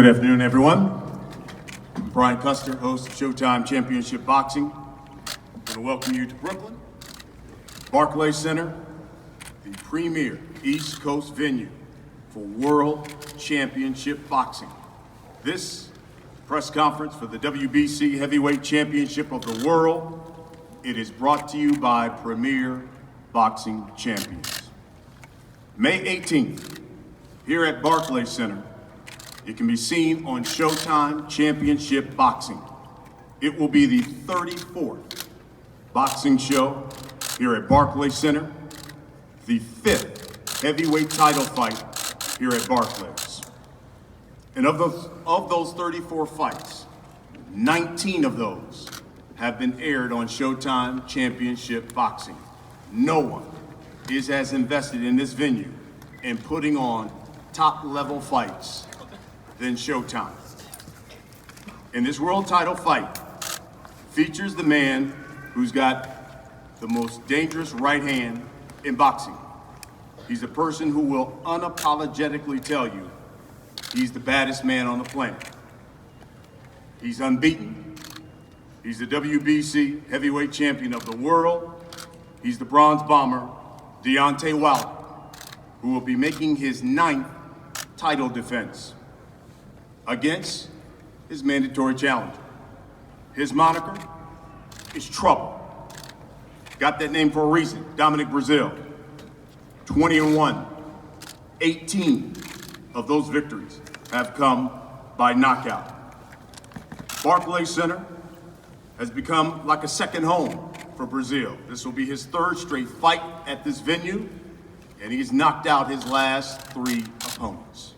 afternoon, everyone. I'm Brian Custer, host of Showtime Championship Boxing. I want to welcome you to Brooklyn, Barclays Center, the premier East Coast venue for World Championship Boxing. This press conference for the WBC Heavyweight Championship of the World, it is brought to you by Premier Boxing Champions. May 18th, here at Barclays Center, it can be seen on Showtime Championship Boxing. It will be the 34th boxing show here at Barclays Center, the 5th heavyweight title fight here at Barclays. And of those 34 fights, 19 of those have been aired on Showtime Championship Boxing. No one is as invested in this venue in putting on top-level fights than Showtime. And this world title fight features the man who's got the most dangerous right hand in boxing. He's a person who will unapologetically tell you he's the baddest man on the planet. He's unbeaten. He's the WBC heavyweight champion of the world. He's the bronze bomber, Deontay Wilder, who will be making his 9th title defense against his mandatory challenger. His moniker is Trouble. Got that name for a reason. Dominic Breazeale, 20-1. 18 of those victories have come by knockout. Barclays Center has become like a second home for Breazeale. This will be his 3rd straight fight at this venue, and he's knocked out his last 3 opponents.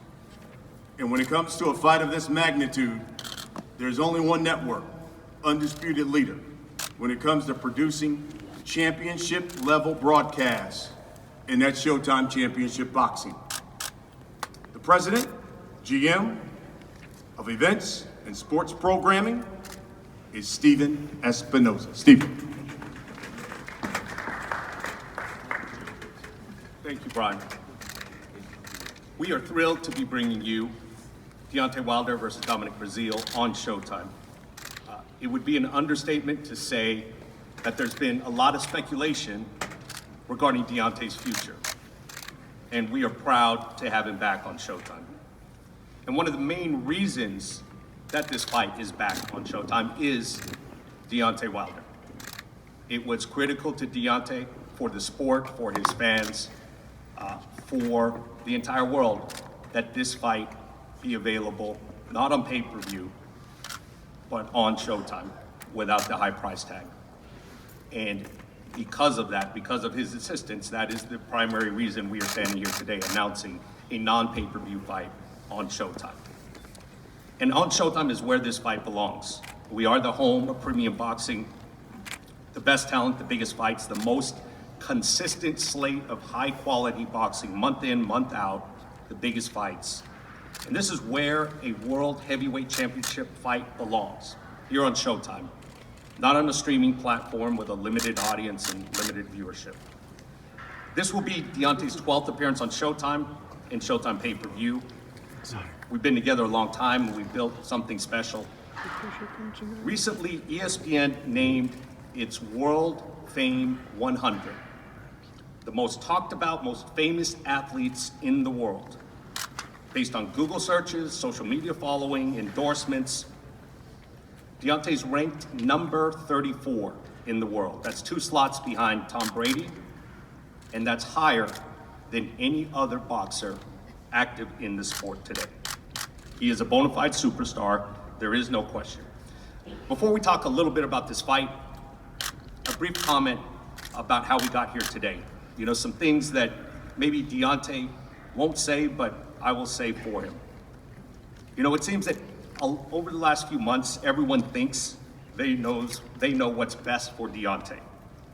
And when it comes to a fight of this magnitude, there's only one network, undisputed leader, when it comes to producing championship-level broadcasts, and that's Showtime Championship Boxing. The president, GM of events and sports programming is Stephen Espinoza. Stephen. Thank you, Brian. We are thrilled to be bringing you Deontay Wilder versus Dominic Breazeale on Showtime. It would be an understatement to say that there's been a lot of speculation regarding Deontay's future, and we are proud to have him back on Showtime. And one of the main reasons that this fight is back on Showtime is Deontay Wilder. It was critical to Deontay, for the sport, for his fans, for the entire world, that this fight be available, not on pay-per-view, but on Showtime, without the high price tag. And because of that, because of his assistance, that is the primary reason we are standing here today announcing a non-pay-per-view fight on Showtime. And on Showtime is where this fight belongs. We are the home of premium boxing, the best talent, the biggest fights, the most consistent slate of high-quality boxing, month in, month out, the biggest fights. And this is where a World Heavyweight Championship fight belongs, here on Showtime, not on a streaming platform with a limited audience and limited viewership. This will be Deontay's 12th appearance on Showtime and Showtime pay-per-view. We've been together a long time and we've built something special. Recently, ESPN named its World Fame 100, the most talked about, most famous athletes in the world, based on Google searches, social media following, endorsements. Deontay's ranked number 34 in the world. That's 2 slots behind Tom Brady, and that's higher than any other boxer active in the sport today. He is a bona fide superstar, there is no question. Before we talk a little bit about this fight, a brief comment about how we got here today. You know, some things that maybe Deontay won't say, but I will say for him. You know, it seems that over the last few months, everyone thinks they know what's best for Deontay.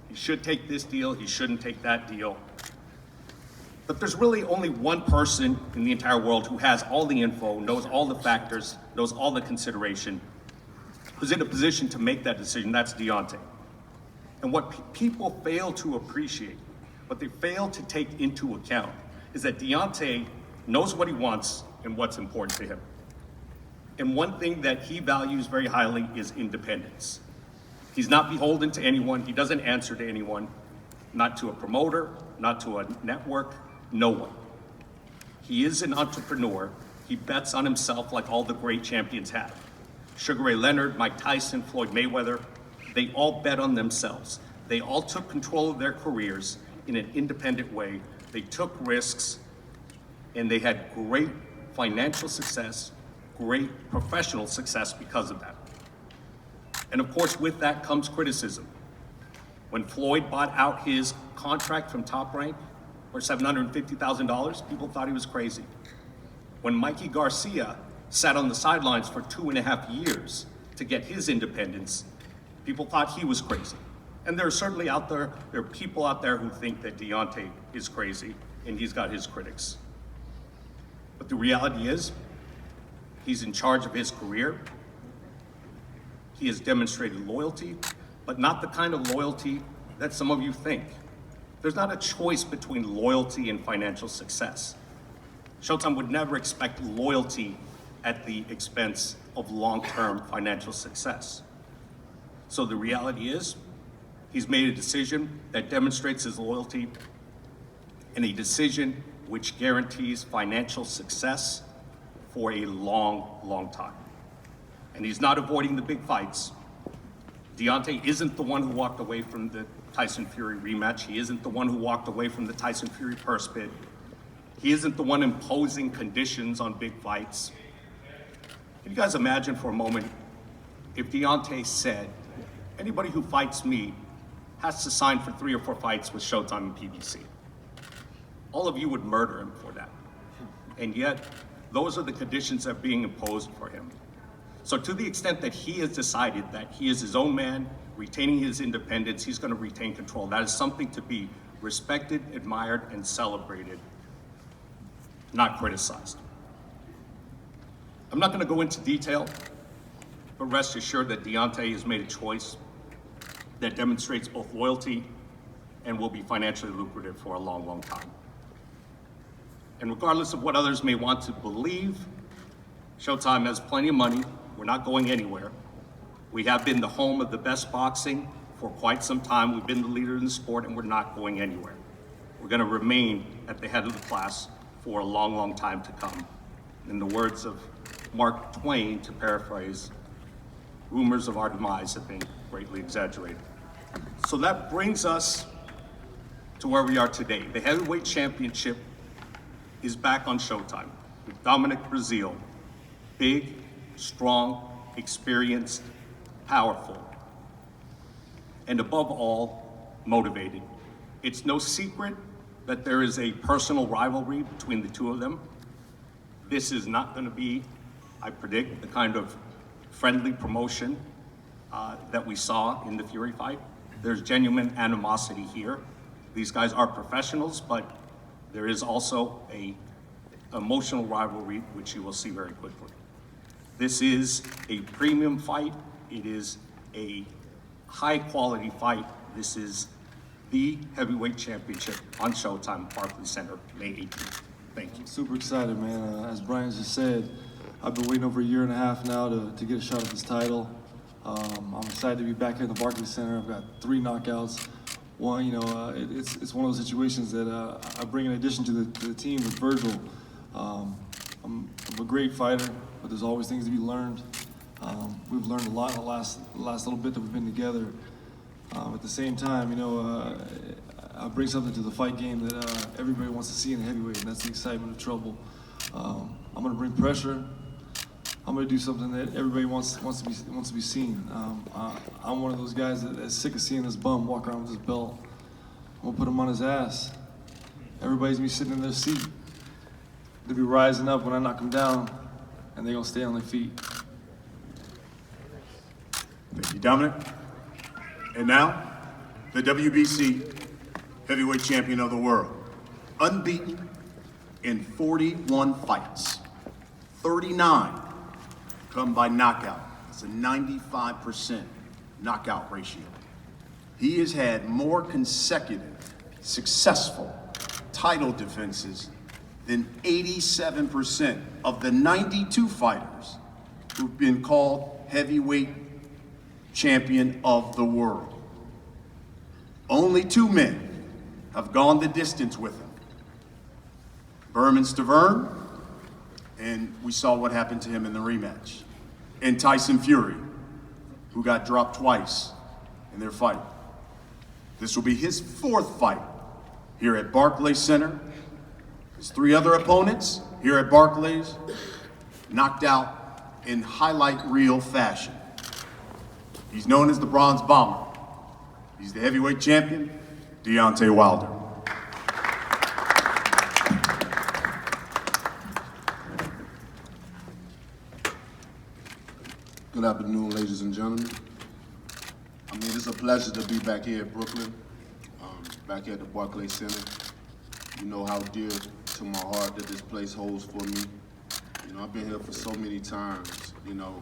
He should take this deal, he shouldn't take that deal. But there's really only one person in the entire world who has all the info, knows all the factors, knows all the consideration, who's in a position to make that decision. That's Deontay. And what people fail to appreciate, what they fail to take into account, is that Deontay knows what he wants and what's important to him. And one thing that he values very highly is independence. He's not beholden to anyone. He doesn't answer to anyone, not to a promoter, not to a network, no one. He is an entrepreneur. He bets on himself like all the great champions have. Sugar Ray Leonard, Mike Tyson, Floyd Mayweather, they all bet on themselves. They all took control of their careers in an independent way. They took risks, and they had great financial success, great professional success because of that. And of course, with that comes criticism. When Floyd bought out his contract from Top Rank for $750,000, people thought he was crazy. When Mikey Garcia sat on the sidelines for 2.5 years to get his independence, people thought he was crazy. And there are people out there who think that Deontay is crazy, and he's got his critics. But the reality is, he's in charge of his career. He has demonstrated loyalty, but not the kind of loyalty that some of you think. There's not a choice between loyalty and financial success. Showtime would never expect loyalty at the expense of long-term financial success. So the reality is, he's made a decision that demonstrates his loyalty, and a decision which guarantees financial success for a long, long time. And he's not avoiding the big fights. Deontay isn't the one who walked away from the Tyson Fury rematch. He isn't the one who walked away from the Tyson Fury purse bid. He isn't the one imposing conditions on big fights. Can you guys imagine for a moment if Deontay said, anybody who fights me has to sign for 3 or 4 fights with Showtime and PBC? All of you would murder him for that. And yet, those are the conditions that are being imposed for him. So to the extent that he has decided that he is his own man, retaining his independence, he's going to retain control. That is something to be respected, admired, and celebrated, not criticized. I'm not going to go into detail, but rest assured that Deontay has made a choice that demonstrates both loyalty and will be financially lucrative for a long, long time. And regardless of what others may want to believe, Showtime has plenty of money. We're not going anywhere. We have been the home of the best boxing for quite some time. We've been the leader in the sport, and we're not going anywhere. We're going to remain at the head of the class for a long, long time to come. In the words of Mark Twain, to paraphrase, rumors of our demise have been greatly exaggerated. So that brings us to where we are today. The heavyweight championship is back on Showtime with Dominic Breazeale, big, strong, experienced, powerful, and above all, motivated. It's no secret that there is a personal rivalry between the two of them. This is not going to be, I predict, the kind of friendly promotion that we saw in the Fury fight. There's genuine animosity here. These guys are professionals, but there is also a emotional rivalry, which you will see very quickly. This is a premium fight. It is a high-quality fight. This is the heavyweight championship on Showtime, Barclays Center, May 18th. Thank you. I'm super excited, man. As Brian just said, I've been waiting over 1.5 years now to get a shot at this title. I'm excited to be back here at the Barclays Center. I've got 3 knockouts. One, it's one of those situations that I bring in addition to the team with Virgil. I'm a great fighter, but there's always things to be learned. We've learned a lot in the last little bit that we've been together. At the same time, I bring something to the fight game that everybody wants to see in a heavyweight, and that's the excitement of trouble. I'm going to bring pressure. I'm going to do something that everybody wants to be seen. I'm one of those guys that's sick of seeing this bum walk around with his belt. I'm going to put him on his ass. Everybody's going to be sitting in their seat. They'll be rising up when I knock them down, and they're going to stay on their feet. Thank you, Dominic. And now, the WBC heavyweight champion of the world, unbeaten in 41 fights, 39 come by knockout. It's a 95% knockout ratio. He has had more consecutive, successful title defenses than 87% of the 92 fighters who've been called heavyweight champion of the world. Only 2 men have gone the distance with him. Berman Stavern, and we saw what happened to him in the rematch. And Tyson Fury, who got dropped twice in their fight. This will be his 4th fight here at Barclays Center. His 3 other opponents here at Barclays knocked out in highlight reel fashion. He's known as the Bronze Bomber. He's the heavyweight champion, Deontay Wilder. Good afternoon, ladies and gentlemen. I mean, it's a pleasure to be back here at Brooklyn, back here at the Barclays Center. You know how dear to my heart that this place holds for me. You know, I've been here for so many times. You know,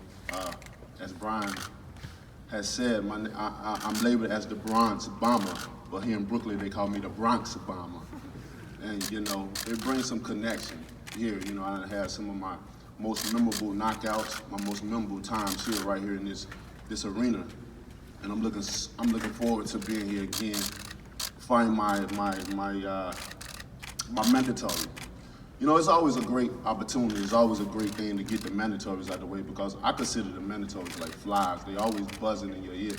as Brian has said, I'm labeled as the Bronze Bomber, but here in Brooklyn they call me the Bronx Bomber. And you know, it brings some connection here. You know, I had some of my most memorable knockouts, my most memorable times here, right here in this arena, and I'm looking forward to being here again, find my mandatory. You know, it's always a great opportunity. It's always a great thing to get the mandatories out of the way because I consider the mandatories like flies. They always buzzing in your ear,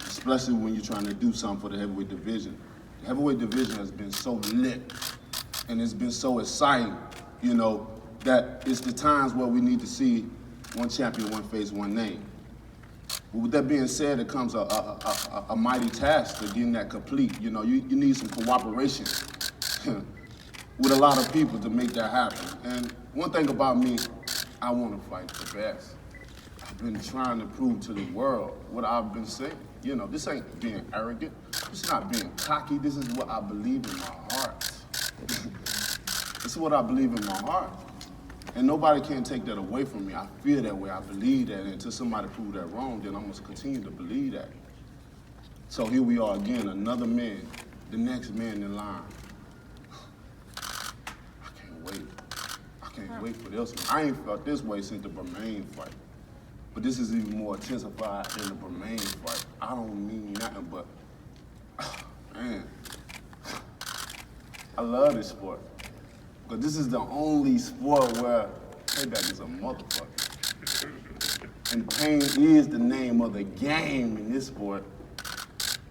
especially when you're trying to do something for the heavyweight division. The heavyweight division has been so lit, and it's been so exciting, you know, that it's the times where we need to see one champion, one face, one name. But with that being said, it comes a mighty task to getting that complete. You know, you need some cooperation with a lot of people to make that happen. And one thing about me, I want to fight the best. I've been trying to prove to the world what I've been saying. You know, this ain't being arrogant. This is not being cocky. This is what I believe in my heart. This is what I believe in my heart. And nobody can take that away from me. I feel that way, I believe that, and until somebody proves that wrong, then I'm gonna continue to believe that. So here we are again, another man, the next man in line. I can't wait. I can't wait for this one. I ain't felt this way since the Bermain fight. But this is even more intensified than the Bermain fight. I don't mean nothing but, man, I love this sport. Because this is the only sport where payback is a motherfucker. And pain is the name of the game in this sport.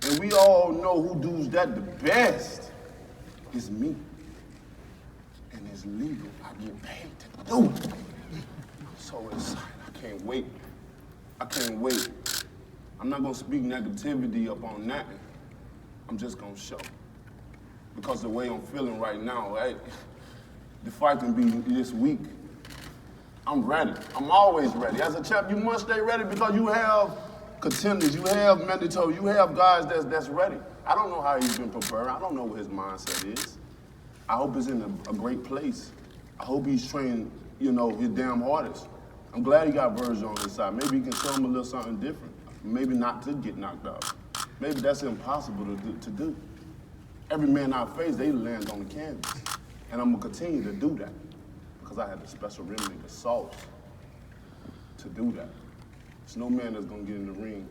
And we all know who does that the best. It's me. And it's legal. I get paid to do it. I'm so excited. I can't wait. I can't wait. I'm not gonna speak negativity up on nothing. I'm just gonna show. Because the way I'm feeling right now, right? The fight can be this week. I'm ready. I'm always ready. As a champ, you must stay ready because you have contenders, you have mandatory, you have guys that's ready. I don't know how he's been prepared. I don't know what his mindset is. I hope he's in a great place. I hope he's trained, you know, his damn hardest. I'm glad he got Virgil on his side. Maybe he can show him a little something different. Maybe not to get knocked out. Maybe that's impossible to do. Every man I face, they land on the canvas. And I'm gonna continue to do that because I have the special remedy, the sauce, to do that. There's no man that's gonna get in the ring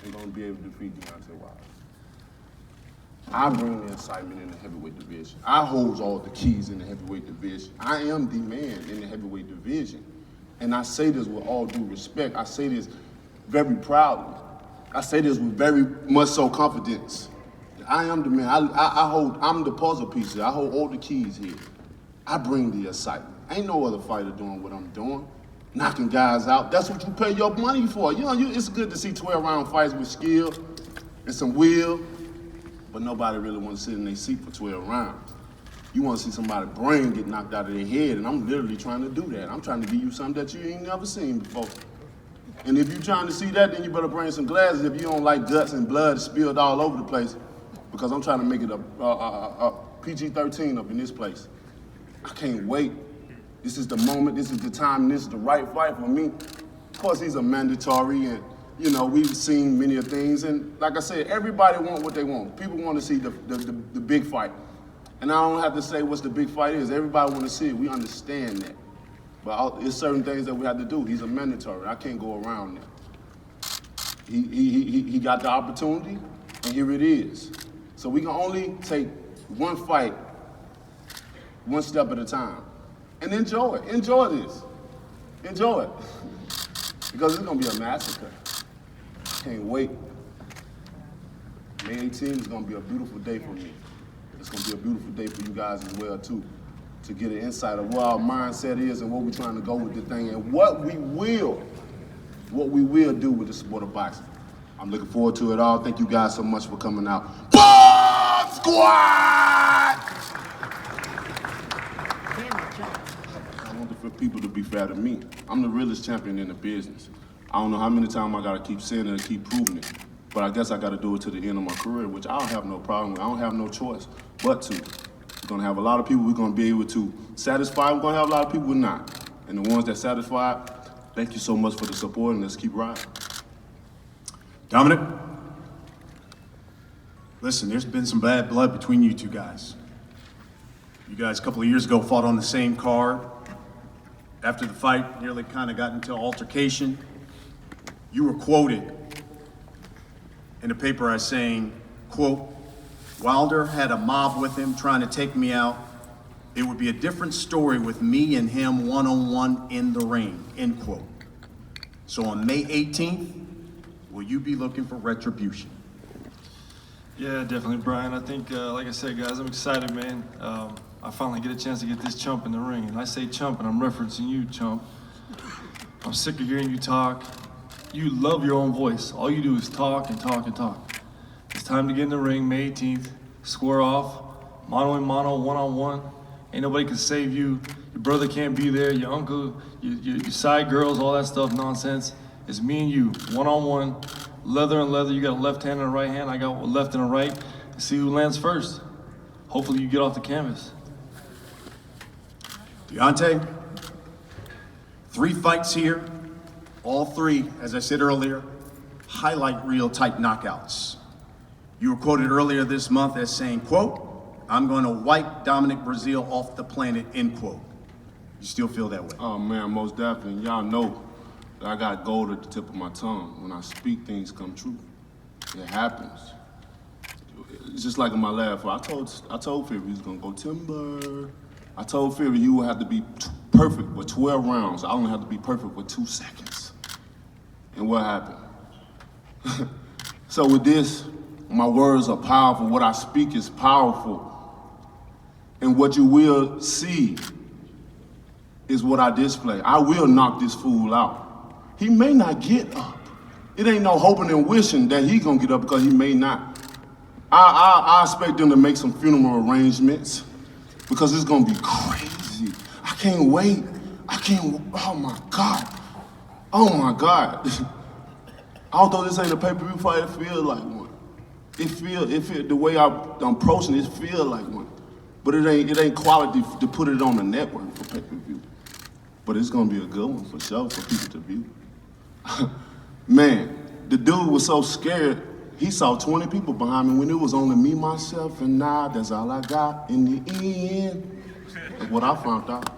and gonna be able to defeat Deontay Wilder. I bring the excitement in the heavyweight division. I hold all the keys in the heavyweight division. I am the man in the heavyweight division. And I say this with all due respect. I say this very proudly. I say this with very much so confidence. I am the man. I'm the puzzle pieces. I hold all the keys here. I bring the excitement. Ain't no other fighter doing what I'm doing. Knocking guys out. That's what you pay your money for. You know, it's good to see 12-round fights with skill and some will, but nobody really wants to sit in their seat for 12 rounds. You want to see somebody's brain get knocked out of their head, and I'm literally trying to do that. I'm trying to give you something that you ain't never seen before. And if you're trying to see that, then you better bring some glasses if you don't like guts and blood spilled all over the place. Because I'm trying to make it a PG-13 up in this place. I can't wait. This is the moment, this is the time, and this is the right fight for me. Of course, he's a mandatory, and you know, we've seen many of things, and like I said, everybody wants what they want. People want to see the big fight. And I don't have to say what the big fight is. Everybody want to see it. We understand that. But it's certain things that we have to do. He's a mandatory. I can't go around that. He got the opportunity, and here it is. So we can only take one fight, one step at a time, and enjoy it. Enjoy this. Enjoy it. Because it's gonna be a massacre. Can't wait. May 18th is gonna be a beautiful day for me. It's gonna be a beautiful day for you guys as well too, to get an insight of what our mindset is and what we're trying to go with the thing and what we will do with the sport of boxing. I'm looking forward to it all. Thank you guys so much for coming out. Bomb Squad! I want for people to be fair to me. I'm the realest champion in the business. I don't know how many times I gotta keep saying it and keep proving it, but I guess I gotta do it to the end of my career, which I don't have no problem with. I don't have no choice but to. We're gonna have a lot of people we're gonna be able to satisfy. We're gonna have a lot of people not. And the ones that satisfy, thank you so much for the support, and let's keep riding. Dominic, listen, there's been some bad blood between you two guys. You guys a couple of years ago fought on the same card. After the fight, nearly kind of got into an altercation. You were quoted in a paper as saying, quote, Wilder had a mob with him trying to take me out. It would be a different story with me and him one-on-one in the ring, end quote. So on May 18th, will you be looking for retribution? Yeah, definitely, Brian. I think, like I said, guys, I'm excited, man. I finally get a chance to get this chump in the ring. And I say chump, and I'm referencing you, chump. I'm sick of hearing you talk. You love your own voice. All you do is talk and talk and talk. It's time to get in the ring, May 18th. Square off, mano a mano, one-on-one. Ain't nobody can save you. Your brother can't be there, your uncle, your side girls, all that stuff, nonsense. It's me and you, one-on-one, leather and leather. You got a left hand and a right hand. I got a left and a right. And see who lands first. Hopefully you get off the canvas. Deontay, 3 fights here. All 3, as I said earlier, highlight reel type knockouts. You were quoted earlier this month as saying, quote, I'm going to wipe Dominic Breazeale off the planet, end quote. You still feel that way? Oh man, most definitely. Y'all know that I got gold at the tip of my tongue. When I speak, things come true. It happens. It's just like in my last fight. I told Fury he was gonna go timber. I told Fury you would have to be perfect with 12 rounds. I only have to be perfect with 2 seconds. And what happened? So with this, my words are powerful. What I speak is powerful. And what you will see is what I display. I will knock this fool out. He may not get up. It ain't no hoping and wishing that he gonna get up because he may not. I expect them to make some funeral arrangements because it's gonna be crazy. I can't wait. Oh my God. Oh my God. Although this ain't a pay-per-view fight, it feels like one. It feel the way I'm approaching it feel like one. But it ain't quality to put it on the network for pay-per-view. But it's gonna be a good one for sure for people to view. Man, the dude was so scared, he saw 20 people behind me when it was only me, myself, and I. That's all I got in the end. That's what I found out.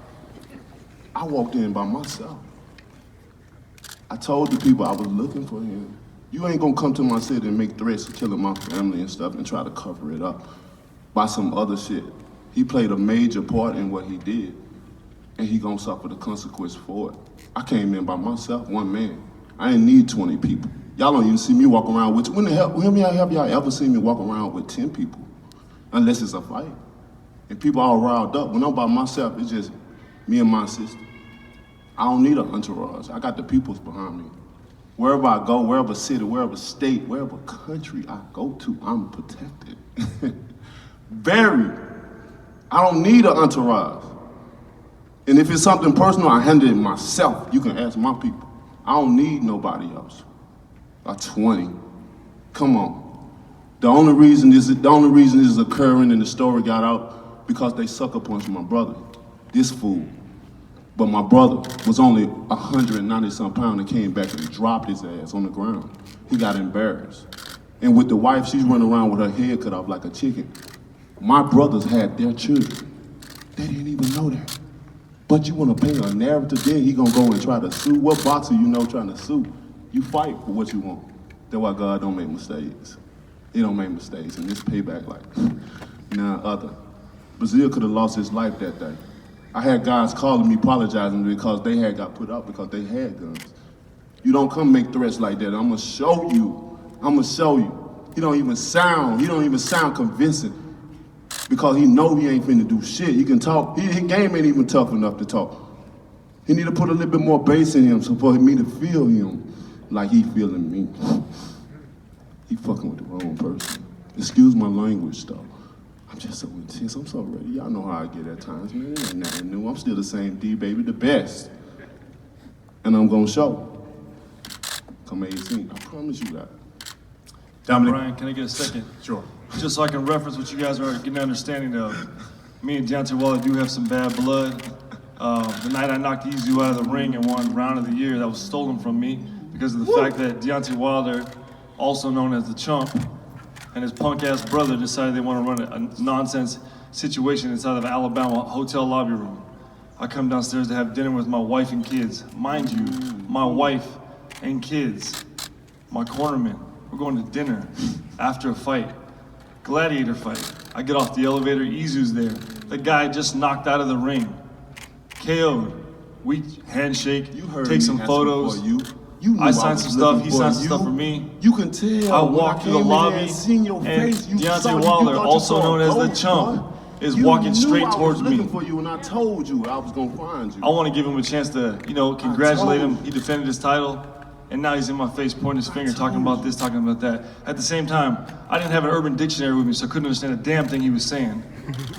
I walked in by myself. I told the people I was looking for him. You ain't gonna come to my city and make threats of killing my family and stuff and try to cover it up by some other shit. He played a major part in what he did, and he gonna suffer the consequence for it. I came in by myself, one man. I didn't need 20 people. Y'all don't even see me walk around with, when have y'all ever seen me walk around with 10 people? Unless it's a fight. And people all riled up. When I'm by myself, it's just me and my sister. I don't need an entourage. I got the peoples behind me. Wherever I go, wherever city, wherever state, wherever country I go to, I'm protected. Very. I don't need an entourage. And if it's something personal, I handle it myself. You can ask my people. I don't need nobody else. 20. Come on. The only reason this is occurring and the story got out because they sucker punched my brother. This fool. But my brother was only 190-some pounds and came back and dropped his ass on the ground. He got embarrassed. And with the wife, she's running around with her head cut off like a chicken. My brothers had their children. They didn't even know that. But you want to paint a narrative, then he gonna go and try to sue. What boxer you know trying to sue? You fight for what you want. That's why God don't make mistakes. He don't make mistakes, and this payback like none other. Breazeale could have lost his life that day. I had guys calling me apologizing because they had got put out because they had guns. You don't come make threats like that. I'm gonna show you. I'm gonna show you. He don't even sound convincing because he know he ain't finna do shit. He can talk. His game ain't even tough enough to talk. He need to put a little bit more bass in him so for me to feel him like he feeling me. He fucking with the wrong person. Excuse my language though. I'm just so intense. I'm so ready. Y'all know how I get at times, man. It ain't nothing new. I'm still the same D, baby, the best. And I'm gonna show. Come 18. I promise you that. Dominic. Brian, can I get a second? Sure. Just so I can reference what you guys are getting an understanding of. Me and Deontay Wilder do have some bad blood. The night I knocked Izu out of the ring and won round of the year, that was stolen from me because of the fact that Deontay Wilder, also known as the Chump, and his punk-ass brother decided they want to run a nonsense situation inside of an Alabama hotel lobby room. I come downstairs to have dinner with my wife and kids. Mind you, my wife and kids, my cornerman. We're going to dinner after a fight, gladiator fight. I get off the elevator, Izu's there. The guy just knocked out of the ring, KO'd. We handshake, You heard take me some asking photos. for you. You knew I signed was some stuff, looking he for signed some you. stuff for me. You can tell. I when walked through the came in there lobby, and seen your and face, you saw Deontay you Wilder, thought you also saw known a as the ghost, Chump, boy. is You walking knew straight I was towards me. looking for you, and I told you I was gonna find you. I want to give him a chance to, congratulate told him. He defended his title, and now he's in my face pointing his finger, talking about this, talking about that. At the same time, I didn't have an urban dictionary with me, so I couldn't understand a damn thing he was saying.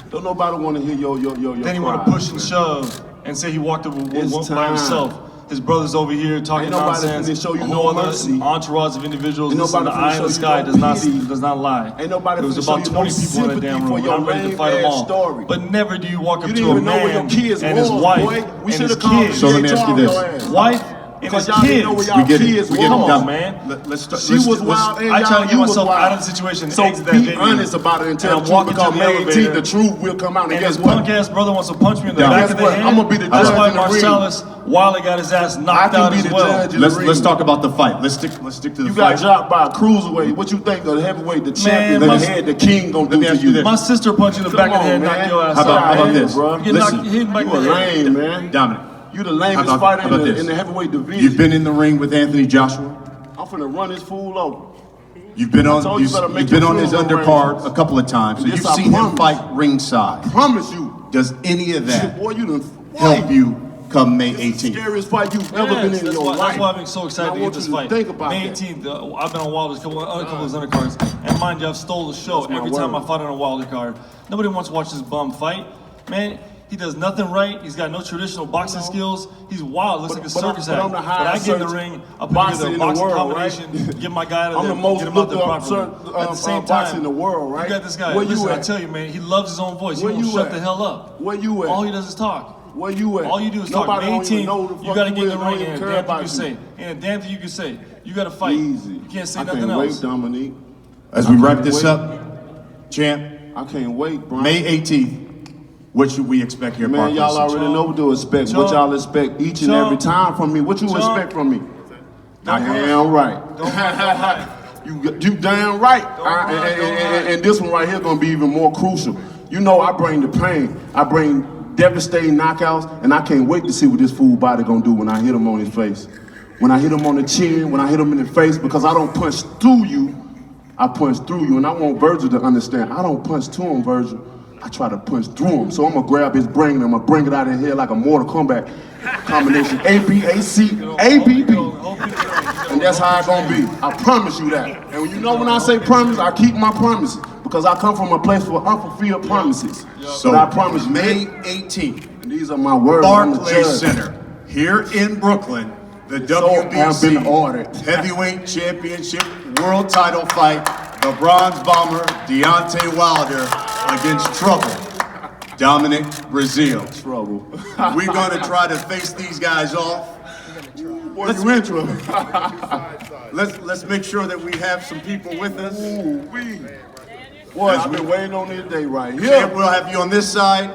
Don't nobody want to hear your Then he want to cries, push and man. shove and say he walked up It's by time. himself. His brother's over here talking Ain't nobody nonsense. finna show you A no whole other mercy. entourage of individuals. Ain't Listen, nobody the finna eye in show the you sky no pity. does not lie. Ain't nobody There was finna show about you 20 no people in that sympathy damn for room, and your I'm ready to fight them lame-ass all. story. But never do you walk You up didn't to a even know where your man kids and his was, wife boy. We and should his have called kids. So let me ask you this. Wife and his Because y'all didn't know where kids. y'all We get it. kids We were. get it. Come on, Dom. man. Let's start. She was wild and I try to get you was myself wild. out of the situation and So exit that be venue. honest about it and tell And the I'm truth walking because to the May 18th, elevator. the truth will come out. And And guess his what? punk ass brother wants to punch me in the Dom. back Guess of the what? head. I'm gonna be the That's judge why in the ring. Marcellus Wilder got his ass I knocked can out be as the well. judge in the Let's ring. talk about the fight. Let's stick to the You fight. got dropped by a cruiserweight. What you think of the heavyweight, the champion, Man, the head, the king gonna do me to ask you you? this. My sister punched you in the back of the head and knocked your ass How out. about man. this? bro? You get Listen, knocked, hit back You in a the head. lame, man. Dominic. You the lamest How fighter about in this? the heavyweight division. You've been in the ring with Anthony Joshua. I'm finna run this fool over. You've been on. told you better make You've been your on his funeral undercard arrangements. a couple of times, so And you've this I seen him promise. fight ringside. Promise you. Does any of that Boy, you done help you come May This is the 18th? scariest fight you've ever been in that's your why, life. That's why I'm so excited And I to get want this you to fight. think about May that. 18th, I've been on Wilder's couple of those undercards, and mind you, I've stole the show my every time word. I fought on a Wilder card. Nobody wants to watch this bum fight, man. He does nothing right. He's got no traditional boxing skills. He's wild. Looks like a circus but act. I'm the But I highest get in the search ring. I put boxer together in a the boxing world, combination. right? Get my guy out of I'm there. the most get him out looked there up properly. At the same boxer time, in the world, right? You got this guy. Where you Listen, I at? tell you, man, he loves his own voice. He Where won't you shut at? the hell up. Where you at? All he does is talk. Where you at? All you do is talk. Nobody May don't even know 18th, who the you got to fuck get in the don't ring even and care a damn thing about you you. say. And a damn thing you can say. You got to fight. Easy. You can't say I nothing can't else. wait, Dominique. As we I wrap can't this wait. up, champ, I can't wait, Brian. May 18th. What should we expect here at Man, Barclays y'all Center? already know what to expect. Chump. What y'all expect each and Chump. every time from me. What you Chump. expect from me? Don't Damn right. You damn right. run. And this one right here gonna be even more crucial. You know I bring the pain. I bring devastating knockouts, and I can't wait to see what this fool body gonna do when I hit him on his face. When I hit him on the chin, when I hit him in the face, because I don't punch through you, I punch through you. And I want Virgil to understand, I don't punch to him, Virgil. I try to punch through him. So I'm gonna grab his brain and I'm gonna bring it out of here like a Mortal Kombat combination. A-B-A-C, A-B-B. And that's how it's gonna be. I promise you that. And you know when I say promise, I keep my promises. Because I come from a place for unfulfilled promises. So But I promise you, May 18th, and these are my words. I'm the Barclays judge. Center, here in Brooklyn, the So have been ordered. WBC Heavyweight Championship World Title fight, the Bronze Bomber Deontay Wilder against Trouble Dominic Breazeale. Trouble. We're gonna try to face these guys off. Boy, you in trouble. Let's make sure that we have some people with us. Ooh, wee. Boy, I've been waiting on this day right Champ, here. we'll have you on this side.